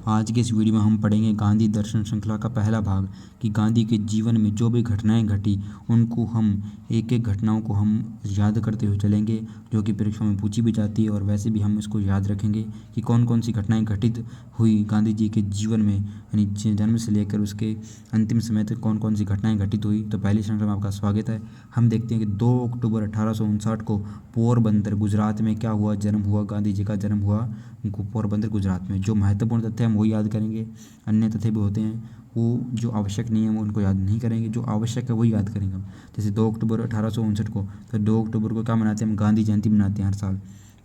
आज के इस वीडियो में हम पढ़ेंगे गांधी दर्शन श्रृंखला का पहला भाग कि गांधी के जीवन में जो भी घटनाएं घटी उनको हम एक एक घटनाओं को हम याद करते हुए चलेंगे, जो कि परीक्षा में पूछी भी जाती है और वैसे भी हम इसको याद रखेंगे कि कौन कौन सी घटनाएं घटित हुई गांधी जी के जीवन में, यानी जन्म से लेकर उसके अंतिम समय तक कौन कौन सी घटनाएं घटित हुई। तो पहली श्रृंखला में आपका स्वागत है। हम देखते हैं कि 2 अक्टूबर 1859 को पोरबंदर गुजरात में क्या हुआ, जन्म हुआ, गांधी जी का जन्म हुआ पोरबंदर गुजरात में। जो महत्वपूर्ण तथ्य हम वो याद करेंगे, अन्य तथ्य भी होते हैं वो जो आवश्यक नहीं है वो उनको याद नहीं करेंगे, जो आवश्यक है वही याद करेंगे हम। जैसे 2 अक्टूबर 1859 को, तो 2 अक्टूबर को क्या मनाते हैं हम, गांधी जयंती मनाते हैं हर साल।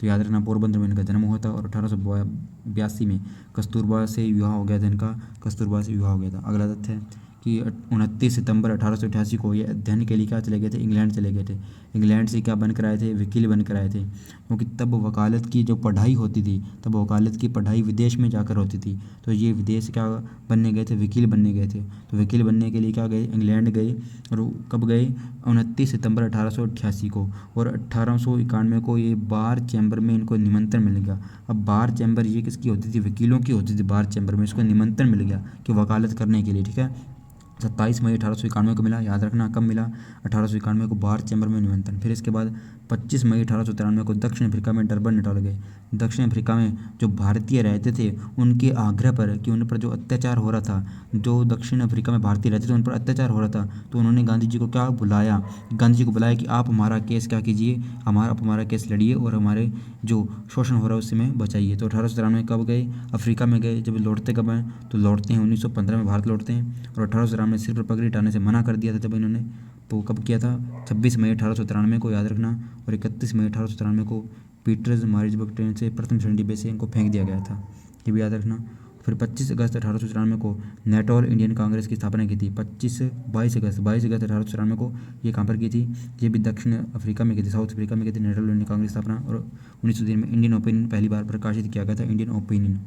तो याद रखना पोरबंदर में इनका जन्म हुआ था और 1882 में कस्तूरबा से विवाह हो गया था इनका, कस्तूरबा से विवाह हो गया था। अगला तथ्य है कि 29 सितंबर 1888 को ये अध्ययन के लिए क्या चले गए थे, इंग्लैंड चले गए थे। इंग्लैंड से क्या बनकर आए थे, वकील बनकर आए थे, क्योंकि तब वकालत की जो पढ़ाई होती थी, तब वकालत की पढ़ाई विदेश में जाकर होती थी। तो ये विदेश क्या बनने गए थे, वकील बनने गए थे। तो वकील बनने के लिए क्या गए, इंग्लैंड गए। और कब गए, 29 सितंबर 1888 को। और 1891 को ये बार चैम्बर में इनको निमंत्रण मिल गया। अब बार चैम्बर ये किसकी होती थी, वकीलों की होती थी। बार चैम्बर में इसको निमंत्रण मिल गया कि वकालत करने के लिए, ठीक है। 27 मई 1891 को मिला, याद रखना कब मिला, 1891 को बार चैम्बर में निमंत्रण। फिर इसके बाद 25 मई 1893 को दक्षिण अफ्रीका में डरबन निकाले गए। दक्षिण अफ्रीका में जो भारतीय रहते थे उनके आग्रह पर कि उन पर जो अत्याचार हो रहा था, जो दक्षिण अफ्रीका में भारतीय रहते थे उन पर अत्याचार हो रहा था, तो उन्होंने गांधी जी को क्या बुलाया, गांधी जी को बुलाया कि आप हमारा केस क्या कीजिए, आप हमारा केस लड़िए और हमारे जो शोषण हो रहा है उससे में बचाइए। तो 1893 में कब गए, अफ्रीका में गए। जब लौटते कब हैं, तो लौटते हैं 1915 में भारत लौटते हैं। और 1893 में सिर पर पगड़ी हटाने से मना कर दिया था जब इन्होंने, तो कब किया था, 26 मई 1893 को, याद रखना। और 31 मई 1893 को पीटर्स मारिजबर्ग ट्रेन से प्रथम श्रेणी डिब्बे से इनको फेंक दिया गया था, ये भी याद रखना। फिर 25 अगस्त 1894 को नेटोल इंडियन कांग्रेस की स्थापना की थी। 22 अगस्त 1894 को ये कहाँ पर की थी, ये भी दक्षिण अफ्रीका में की थी, साउथ अफ्रीका में की थी नेटोल इंडियन कांग्रेस की स्थापना। और 1903 में इंडियन ओपिनियन पहली बार प्रकाशित किया गया था, इंडियन ओपिनियन।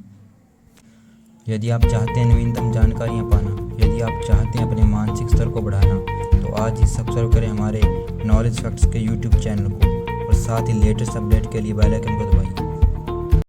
यदि आप चाहते हैं नवीनतम जानकारियाँ पाना, यदि आप चाहते हैं अपने मानसिक स्तर को बढ़ाना, तो आज ही सब्सक्राइब करें हमारे नॉलेज फैक्ट्स के यूट्यूब चैनल को और साथ ही लेटेस्ट अपडेट के लिए बेल आइकन को दबाइए।